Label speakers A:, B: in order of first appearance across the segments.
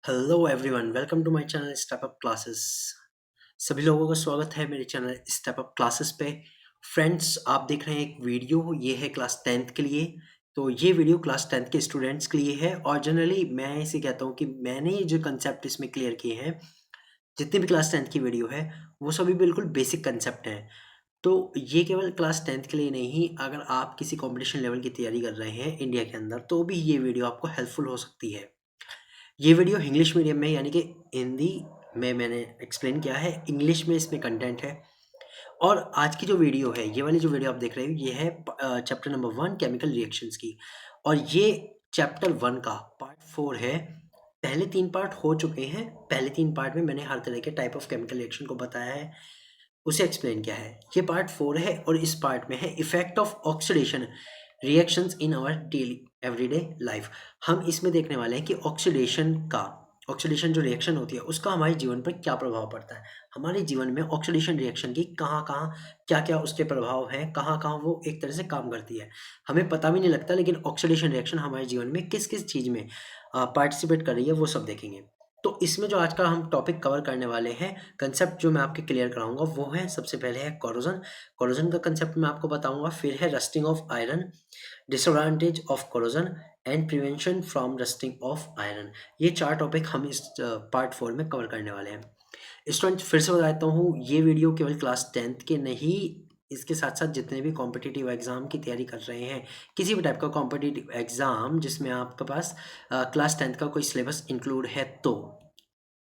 A: Hello everyone, welcome to my channel step up classes. सभी लोगों का स्वागत है मेरे चैनल स्टेप अप क्लासेस पे। फ्रेंड्स, आप देख रहे हैं एक वीडियो, ये है क्लास 10th के लिए। तो ये वीडियो क्लास 10th के स्टूडेंट्स के लिए है और जनरली मैं इसे कहता हूँ कि मैंने जो कंसेप्ट इसमें क्लियर किए हैं, जितनी भी क्लास 10th की वीडियो है, वो सभी बिल्कुल बेसिक कंसेप्ट हैं। तो ये केवल क्लास 10th के लिए नहीं, अगर आप किसी कॉम्पिटिशन लेवल की तैयारी कर रहे हैं इंडिया के अंदर, तो भी ये वीडियो आपको हेल्पफुल हो सकती है। ये वीडियो इंग्लिश मीडियम में यानी कि हिंदी में मैंने एक्सप्लेन किया है, इंग्लिश में इसमें कंटेंट है। और आज की जो वीडियो है, ये वाली जो वीडियो आप देख रहे हो, ये है चैप्टर नंबर 1 केमिकल रिएक्शंस की। और ये चैप्टर 1 का पार्ट 4 है। पहले 3 पार्ट हो चुके हैं। पहले 3 पार्ट में मैंने हर तरह के टाइप ऑफ केमिकल रिएक्शन को बताया है, उसे एक्सप्लेन किया है। ये पार्ट 4 है और इस पार्ट में है effect of oxidation reactions in our daily everyday life. हम इसमें देखने वाले हैं कि ऑक्सीडेशन जो रिएक्शन होती है उसका हमारे जीवन पर क्या प्रभाव पड़ता है। हमारे जीवन में ऑक्सीडेशन रिएक्शन की कहाँ-कहाँ, क्या-क्या उसके प्रभाव हैं, कहाँ-कहाँ वो एक तरह से काम करती है। हमें पता भी नहीं लगता, लेकिन ऑक्सीडेशन रिएक्शन हमारे जीवन में किस-किस चीज़ में पार्टिसिपेट कर रही है, वो सब देखेंगे। तो इसमें जो आज का हम टॉपिक कवर करने वाले हैं, कंसेप्ट जो मैं आपके क्लियर कराऊँगा, वो है सबसे पहले है कोरोजन। कोरोजन का कंसेप्ट मैं आपको बताऊँगा, फिर है rusting of iron, disadvantage of corrosion and prevention from rusting of iron. ये 4 टॉपिक हम इस पार्ट 4 में कवर करने वाले हैं। स्टूडेंट, फिर से बता देता हूँ, ये वीडियो केवल क्लास 10th के नहीं, इसके साथ-साथ जितने भी कॉम्पिटिटिव एग्ज़ाम की तैयारी कर रहे हैं, किसी भी टाइप का कॉम्पिटिटिव एग्ज़ाम जिसमें आपके पास क्लास 10th का कोई सिलेबस इंक्लूड है तो,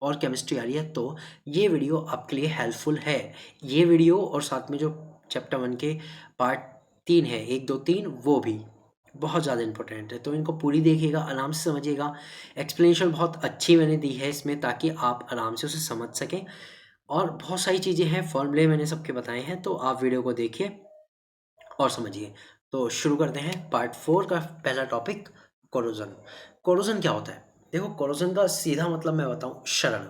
A: और केमिस्ट्री आ रही है, तो ये वीडियो आपके लिए हेल्पफुल है। ये वीडियो और साथ में जो चैप्टर 1 के पार्ट 3 है, 1, 2, 3, वो भी बहुत ज़्यादा इम्पोर्टेंट है। तो इनको पूरी देखिएगा, आराम से समझिएगा। एक्सप्लेनेशन बहुत अच्छी मैंने दी है इसमें, ताकि आप आराम से उसे समझ सकें। और बहुत सारी चीज़ें हैं, फॉर्मूले मैंने सबके बताए हैं, तो आप वीडियो को देखिए और समझिए। तो शुरू करते हैं पार्ट 4 का पहला टॉपिक, कोरोजन। कोरोजन क्या होता है? देखो, कोरोजन का सीधा मतलब मैं बताऊँ, शरण।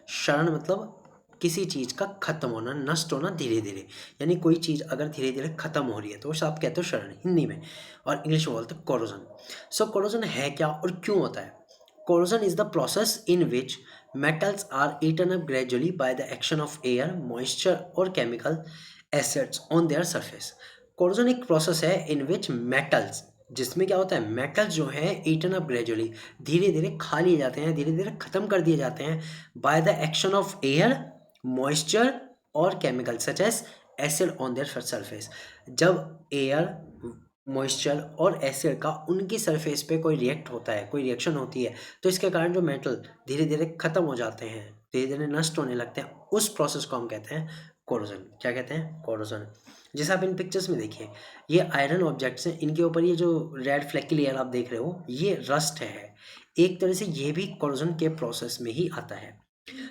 A: शरण मतलब किसी चीज़ का खत्म होना, नष्ट होना धीरे-धीरे। यानी कोई चीज़ अगर धीरे-धीरे खत्म हो रही है, तो उसे आप कहते हो शरण हिंदी में, और इंग्लिश में बोलते हैं कोरोजन। सो कोरोजन है क्या और क्यों होता है? Corrosion is the process in which metals are eaten up gradually by the action of air, moisture और chemical acids on their surface। Corrosion एक प्रोसेस है इन विच मेटल्स, जिसमें क्या होता है, मेटल्स जो हैं ईटन अप ग्रेजुअली, धीरे धीरे खा लिए जाते हैं, धीरे धीरे खत्म कर दिए जाते हैं by the action of air, moisture और chemical such as acid on their surface. जब एयर, मॉइस्चर और एसिड का उनकी सरफेस पे कोई रिएक्ट होता है, कोई रिएक्शन होती है, तो इसके कारण जो मेटल धीरे धीरे खत्म हो जाते हैं, धीरे धीरे नष्ट होने लगते हैं, उस प्रोसेस को हम कहते हैं कोरोजन। क्या कहते हैं? कोरोजन। जैसे आप इन पिक्चर्स में देखिए, ये आयरन ऑब्जेक्ट्स हैं, इनके ऊपर ये जो रेड फ्लेकी लेयर आप देख रहे हो, ये रस्ट है। एक तरह से ये भी कोरोजन के प्रोसेस में ही आता है।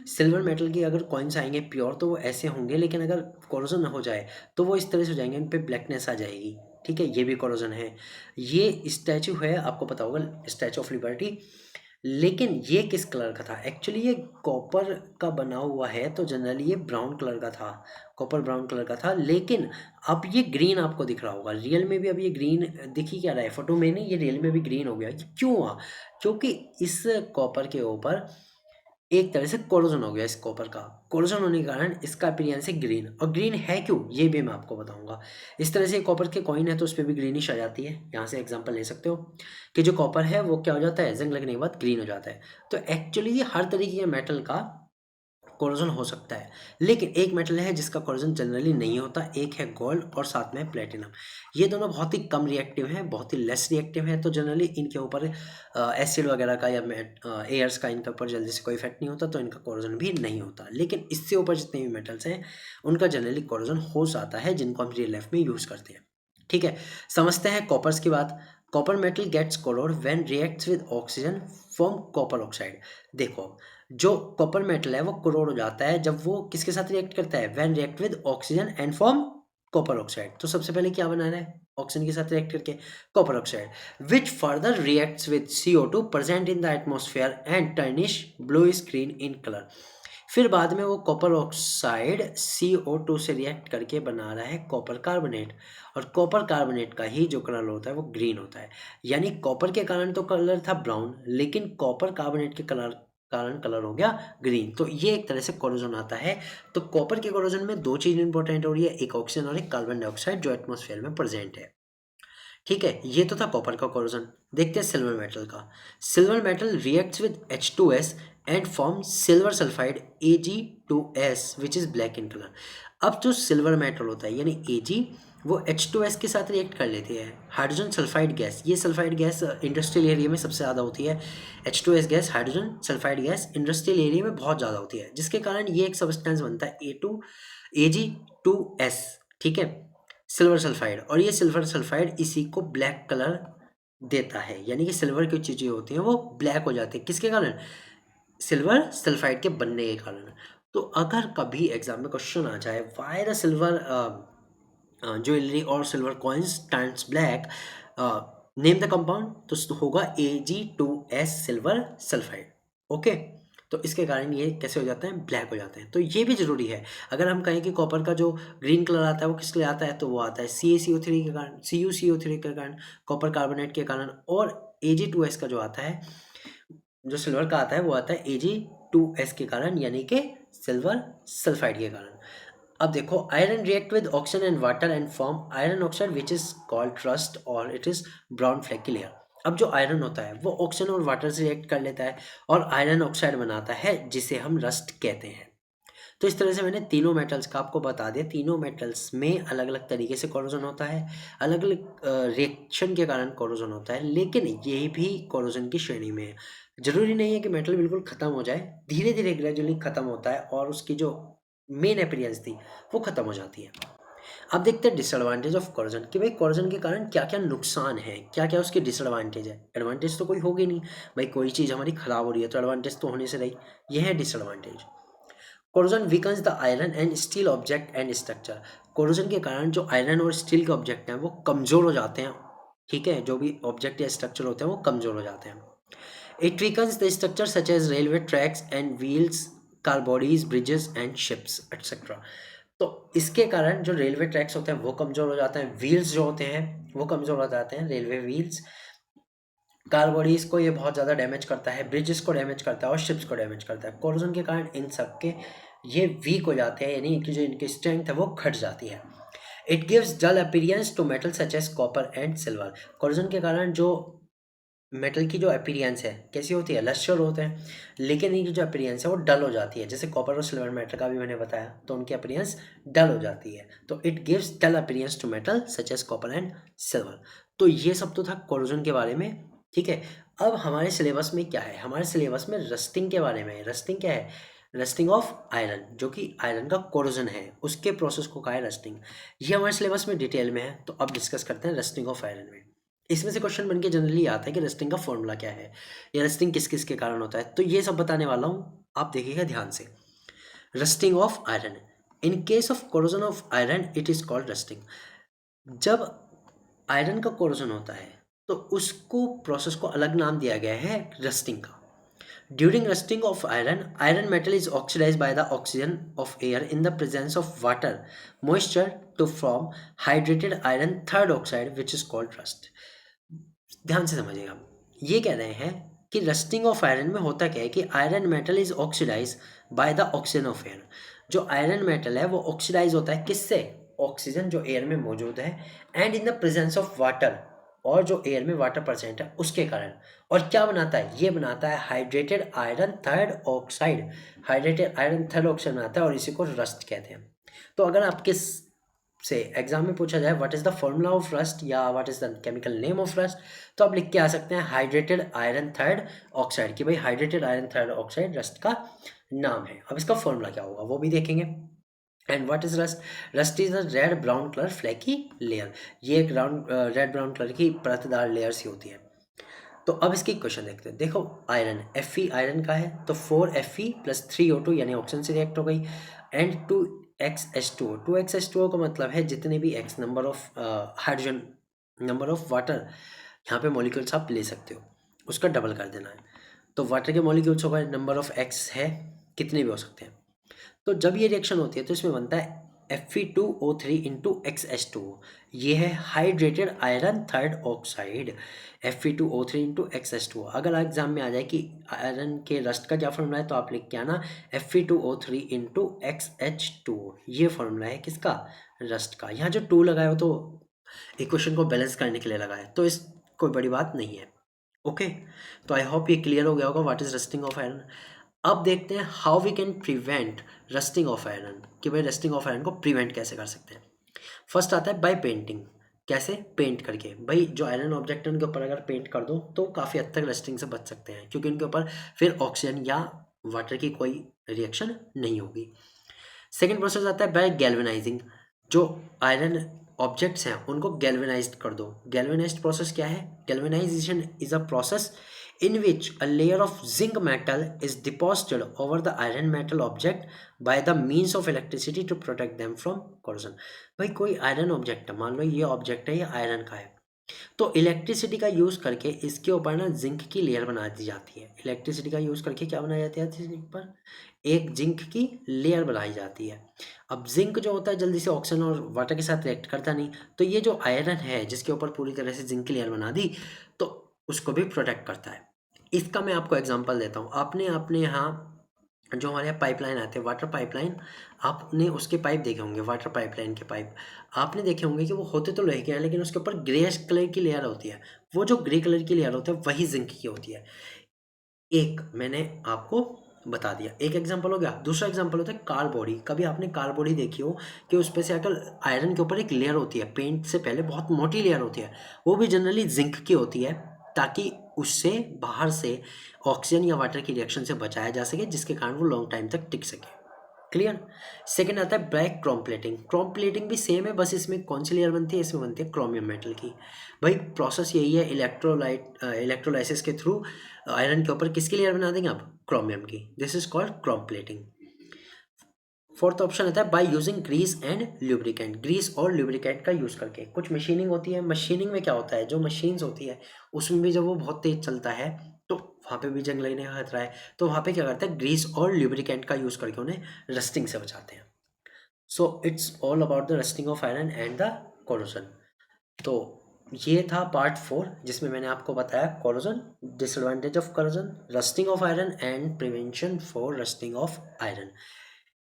A: सिल्वर मेटल के अगर कॉइन्स आएंगे प्योर, तो वो ऐसे होंगे, लेकिन अगर कोरोजन हो जाए तो वो इस तरह से हो जाएंगे, इन पे ब्लैकनेस आ जाएगी। ठीक है, ये भी कोरोजन है। ये स्टैचू है, आपको पता होगा, स्टैचू ऑफ लिबर्टी। लेकिन ये किस कलर का था? एक्चुअली ये कॉपर का बना हुआ है, तो जनरली ये ब्राउन कलर का था, कॉपर ब्राउन कलर का था। लेकिन अब ये ग्रीन आपको दिख रहा होगा, रियल में भी अब ये ग्रीन दिख ही क्या रहा है, फोटो में नहीं, ये रियल में भी ग्रीन हो गया। ये क्यों हुआ? क्योंकि इस कॉपर के ऊपर एक तरह से कोरोजन हो गया, इस कॉपर का। कोरोजन होने के कारण इसका अपीयरेंस है ग्रीन। और ग्रीन है क्यों, ये भी मैं आपको बताऊंगा। इस तरह से कॉपर के कॉइन है, तो उस पर भी ग्रीनिश आ जाती है। यहाँ से एग्जांपल ले सकते हो कि जो कॉपर है वो क्या हो जाता है, जंग लगने के बाद ग्रीन हो जाता है। तो एक्चुअली ये हर तरीके के मेटल का कोरोजन हो सकता है, लेकिन एक मेटल है जिसका कोरोजन जनरली नहीं होता, एक है गोल्ड और साथ में प्लेटिनम। ये दोनों बहुत ही कम रिएक्टिव हैं, बहुत ही लेस रिएक्टिव हैं, तो जनरली इनके ऊपर एसिड वगैरह का या एयर्स का इनके ऊपर जल्दी से कोई इफेक्ट नहीं होता, तो इनका कोरोजन भी नहीं होता। लेकिन इससे ऊपर जितने भी मेटल्स हैं, उनका जनरली कोरोजन हो जाता है, जिनको हम रियल लाइफ में यूज़ करते हैं। ठीक है, समझते हैं कॉपर्स की बात। Copper metal gets corrode when reacts with oxygen form copper oxide. देखो, जो कॉपर मेटल है वो कोरोड हो जाता है जब वो किसके साथ रिएक्ट करता है, when react with oxygen and form copper oxide. तो सबसे पहले क्या बनाना है, ऑक्सीजन के साथ रिएक्ट करके copper oxide, which further reacts with CO2 present in the atmosphere and tarnish bluish green in colour. फिर बाद में वो कॉपर ऑक्साइड CO2 से रिएक्ट करके बना रहा है कॉपर कार्बोनेट, और कॉपर कार्बोनेट का ही जो कलर होता है वो ग्रीन होता है। यानी कॉपर के कारण तो कलर था ब्राउन, लेकिन कॉपर कार्बोनेट के कलर कारण कलर हो गया ग्रीन। तो ये एक तरह से कोरोजन आता है। तो कॉपर के कोरोजन में दो चीज़ इंपॉर्टेंट हो रही है, एक ऑक्सीजन और एक कार्बन डाइऑक्साइड जो एटमॉस्फेयर में प्रेजेंट है। ठीक है, ये तो था कॉपर का कोरोजन। देखते हैं सिल्वर मेटल का। Silver metal reacts with H2S and form silver sulphide Ag2S which is black in colour. अब जो सिल्वर मेटल होता है यानी Ag, वो H2S के साथ रिएक्ट कर लेती है। हाइड्रोजन सल्फाइड गैस, ये सल्फाइड गैस इंडस्ट्रियल एरिया में सबसे ज़्यादा होती है। H2S gas, hydrogen sulphide gas industrial area में बहुत ज़्यादा होती है, जिसके कारण ये एक सब्सटेंस बनता है Ag2S। ठीक है, सिल्वर सल्फाइड, और ये सिल्वर सल्फाइड इसी को ब्लैक कलर देता है, यानी कि सिल्वर की चीज़ें होती हैं वो ब्लैक हो जाती है, किसके कारण? सिल्वर सल्फाइड के बनने के कारण। तो अगर कभी एग्जाम में क्वेश्चन आ जाए वाई द सिल्वर ज्वेलरी और silver coins turns black, name the compound, तो होगा Ag2S सिल्वर सल्फाइड। ओके, तो इसके कारण ये कैसे हो जाते हैं? ब्लैक हो जाते हैं। तो ये भी जरूरी है। अगर हम कहें कि कॉपर का जो ग्रीन कलर आता है वो किस लिए आता है, तो वो आता है CaCO3 के कारण, CuCO3 के कारण, कॉपर कार्बोनेट के कारण। और Ag2S का जो आता है, जो सिल्वर का आता है, वो आता है Ag2S के कारण, यानी कि सिल्वर सल्फाइड के कारण। अब देखो, iron react with oxygen and water and form iron oxide which is called rust और it is brown flaky layer. अब जो आयरन होता है वो ऑक्सीजन और वाटर से रिएक्ट कर लेता है और आयरन ऑक्साइड बनाता है, जिसे हम रस्ट कहते हैं। तो इस तरह से मैंने तीनों मेटल्स का आपको बता दिया। तीनों मेटल्स में अलग अलग तरीके से कोरोजन होता है, अलग अलग रिएक्शन के कारण कोरोजन होता है, लेकिन ये भी कोरोजन की श्रेणी में है। जरूरी नहीं है कि मेटल बिल्कुल खत्म हो जाए, धीरे धीरे ग्रेजुअली खत्म होता है और उसकी जो मेन अपीयरेंस थी वो खत्म हो जाती है। अब देखते हैं डिसएडवांटेज ऑफ कोरोजन, कि भाई कोरोजन के कारण क्या क्या नुकसान है, क्या क्या उसके डिसएडवांटेज है। एडवांटेज तो कोई होगी नहीं, भाई कोई चीज़ हमारी खराब हो रही है तो एडवांटेज तो होने से रही। यह है disadvantage. Corrosion weakens the iron and steel object and structure. Corrosion के कारण जो आयरन और स्टील के ऑब्जेक्ट हैं वो कमज़ोर हो जाते हैं। ठीक है, जो भी ऑब्जेक्ट या स्ट्रक्चर होते हैं वो कमज़ोर हो जाते हैं। It weakens the structure such as railway tracks and wheels, car bodies, bridges and ships etcetera. तो इसके कारण जो रेलवे ट्रैक्स होते हैं वो कमज़ोर हो जाते हैं, व्हील्स जो होते हैं वो कमज़ोर हो जाते हैं, रेलवे व्हील्स, कार बॉडीज को ये बहुत ज़्यादा डैमेज करता है, ब्रिजेस को डैमेज करता है और शिप्स को डैमेज करता है। कोरोजन के कारण इन सब के ये वीक हो जाते हैं, यानी इनकी जो इनकी स्ट्रेंथ है वो घट जाती है। It gives dull appearance to metal such as copper and silver. Corrosion के कारण जो मेटल की जो अपीरियंस है कैसी होती है? लश्यर होते हैं, लेकिन इनकी जो अपीरियंस है वो डल हो जाती है। जैसे कॉपर और सिल्वर मेटल का भी मैंने बताया, तो उनकी अपीरियंस डल हो जाती है। तो it gives dull appearance to metal such as copper and silver. तो ये सब तो था कोरोजन के बारे में। ठीक है, अब हमारे सिलेबस में क्या है? हमारे सिलेबस में रस्टिंग के बारे में है। रस्टिंग क्या है? रस्टिंग ऑफ आयरन, जो कि आयरन का कोरोजन है, उसके प्रोसेस को कहा है रस्टिंग। ये हमारे सिलेबस में डिटेल में है, तो अब डिस्कस करते हैं रस्टिंग ऑफ आयरन में। इसमें से क्वेश्चन बनके जनरली आता है कि रस्टिंग का फॉर्मूला क्या है, या रस्टिंग किस किस के कारण होता है। तो ये सब बताने वाला हूँ, आप देखिएगा ध्यान से। Rusting of iron, in case of corrosion of iron it is called rusting. जब आयरन का कोरोजन होता है तो उसको प्रोसेस को अलग नाम दिया गया है रस्टिंग का। During rusting of iron, iron metal is oxidise by the oxygen of air in the presence of water moisture to form hydrated iron third oxide which is called rust. ध्यान से समझिएगा, ये कह रहे हैं कि रस्टिंग ऑफ आयरन में होता क्या है कि iron metal is oxidise by the oxygen of air. जो आयरन मेटल है वो ऑक्सीडाइज होता है किससे? ऑक्सीजन जो एयर में मौजूद है, and in the presence of water, और जो एयर में वाटर परसेंट है उसके कारण। और क्या बनाता है? ये बनाता है hydrated iron third oxide. Hydrated iron third oxide बनाता है और इसी को रस्ट कहते हैं। तो अगर आपके से एग्जाम में पूछा जाए what is the formula of rust या what is the chemical name of rust, तो आप लिख के आ सकते हैं हाइड्रेटेड आयरन थर्ड ऑक्साइड, कि भाई hydrated iron third oxide rust का नाम है। अब इसका फॉर्मूला क्या होगा वो भी देखेंगे। And what is rust? Rust is a red brown colour flaky layer. ये एक रेड ब्राउन कलर की परतदार लेयर सी होती है। तो अब इसकी क्वेश्चन देखते हैं। देखो, आयरन Fe आयरन का है, तो 4Fe प्लस 3O2 यानी ऑक्सीजन से रिएक्ट हो गई, एंड 2XH2O। 2XH2O का मतलब है जितने भी X number of hydrogen, number of water यहाँ पे मॉलिक्यूल्स आप ले सकते हो, उसका डबल कर देना है। तो वाटर के मॉलिक्यूल्स हो गए, नंबर ऑफ X है, कितने भी हो सकते हैं। तो जब ये रिएक्शन होती है तो इसमें बनता है Fe2O3 इंटू XH2, ये है hydrated iron third oxide. Fe2O3 into XH2, अगर एग्जाम में आ जाए कि आयरन के रस्ट का क्या फॉर्मूला है तो आप लिख के आना Fe2O3 इंटू XH2, ये फॉर्मूला है किसका, रस्ट का। यहाँ जो 2 लगाया हो तो इक्वेशन को बैलेंस करने के लिए लगा है, तो इस कोई बड़ी बात नहीं है। ओके, तो आई होप ये क्लियर हो गया होगा what is rusting of iron. अब देखते हैं how we can prevent rusting of iron, कि भाई रस्टिंग ऑफ आयरन को प्रिवेंट कैसे कर सकते हैं। फर्स्ट आता है बाय पेंटिंग, कैसे, पेंट करके। भाई जो आयरन ऑब्जेक्ट है उनके ऊपर अगर पेंट कर दो तो काफ़ी हद तक रस्टिंग से बच सकते हैं, क्योंकि उनके ऊपर फिर ऑक्सीजन या वाटर की कोई रिएक्शन नहीं होगी। सेकेंड प्रोसेस आता है बाय गैल्वेनाइजिंग, जो आयरन ऑब्जेक्ट्स हैं उनको गैल्वेनाइज्ड कर दो। गैल्वेनाइज्ड प्रोसेस क्या है, galvanisation is a process in which a layer of zinc metal is deposited over the iron metal object by the means of electricity to protect them from corrosion। भाई कोई iron object है, मान लो ये object है, ये iron का है, तो इलेक्ट्रिसिटी का यूज़ करके इसके ऊपर ना जिंक की लेयर बना दी जाती है। इलेक्ट्रिसिटी का यूज़ करके क्या बनाई जाती है, इसके ऊपर एक जिंक की लेयर बनाई जाती है। अब जिंक जो होता है जल्दी से ऑक्सीजन और वाटर के साथ रिएक्ट करता नहीं, तो ये जो आयरन है जिसके ऊपर पूरी तरह से जिंक की लेयर बना दी, तो उसको भी प्रोटेक्ट करता है। इसका मैं आपको एग्जांपल देता हूँ। आपने अपने यहाँ जो हमारे यहाँ पाइपलाइन आते हैं, वाटर पाइपलाइन, आपने उसके पाइप देखे होंगे, वाटर पाइपलाइन के पाइप आपने देखे होंगे कि वो होते तो लोहे के हैं, लेकिन उसके ऊपर ग्रे कलर की लेयर होती है। वो जो ग्रे कलर की लेयर होती है वही जिंक की होती है। एक मैंने आपको बता दिया, एक एग्जांपल हो गया। दूसरा एग्जांपल होता है कार बॉडी। कभी आपने कार बॉडी देखी हो कि उस पे से आकर आयरन के ऊपर एक लेयर होती है, पेंट से पहले बहुत मोटी लेयर होती है, वो भी जनरली जिंक की होती है, ताकि उससे बाहर से ऑक्सीजन या वाटर की रिएक्शन से बचाया जा सके, जिसके कारण वो लॉन्ग टाइम तक टिक सके। क्लियर। सेकेंड आता है black Chrome plating. Chrome plating भी सेम है, बस इसमें कौन सी लेयर बनती है, इसमें बनती है क्रोमियम मेटल की। भाई प्रोसेस यही है, इलेक्ट्रोलाइसिस के थ्रू आयरन के ऊपर किसकी लेयर बना देंगे आप, क्रोमियम की। This is called chrome plating. Fourth option आता है by using grease and lubricant. Grease और ल्यूब्रिकेंट का यूज़ करके कुछ मशीनिंग होती है। मशीनिंग में क्या होता है, जो मशीन्स होती है उसमें भी जब वो बहुत तेज चलता है तो वहाँ पे भी जंग लगने का खतरा है, तो वहाँ पे क्या करते हैं, ग्रीस और ल्यूब्रिकेंट का यूज़ करके उन्हें रस्टिंग से बचाते हैं। So it's all about the rusting of iron and the corrosion. तो ये था पार्ट 4, जिसमें मैंने आपको बताया corrosion, disadvantage of corrosion, rusting of iron and prevention for rusting of iron.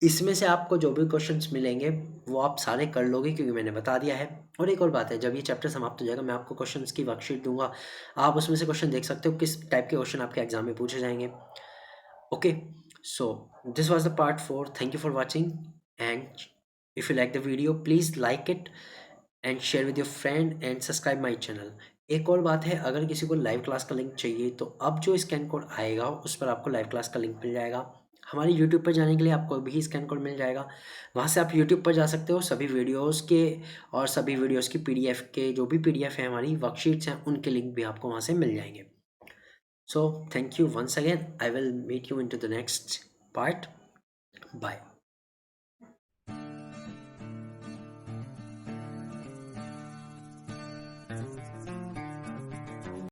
A: इसमें से आपको जो भी क्वेश्चंस मिलेंगे वो आप सारे कर लोगे, क्योंकि मैंने बता दिया है। और एक और बात है, जब ये चैप्टर समाप्त हो जाएगा मैं आपको क्वेश्चंस की वर्कशीट दूंगा, आप उसमें से क्वेश्चन देख सकते हो किस टाइप के क्वेश्चन आपके एग्जाम में पूछे जाएंगे। Okay, so this was the part 4। Thank you for watching, and if you like the video please like it and share with your friend and subscribe my channel. एक और बात है, अगर किसी को लाइव क्लास का लिंक चाहिए तो अब जो स्कैन कोड आएगा उस पर आपको लाइव क्लास का लिंक मिल जाएगा। हमारी यूट्यूब पर जाने के लिए आपको भी स्कैन कोड मिल जाएगा, वहाँ से आप यूट्यूब पर जा सकते हो। सभी वीडियोस के और सभी वीडियोस की पीडीएफ के जो भी पीडीएफ है, हमारी वर्कशीट्स हैं, उनके लिंक भी आपको वहाँ से मिल जाएंगे। So thank you once again, I will meet you in to the next part. Bye.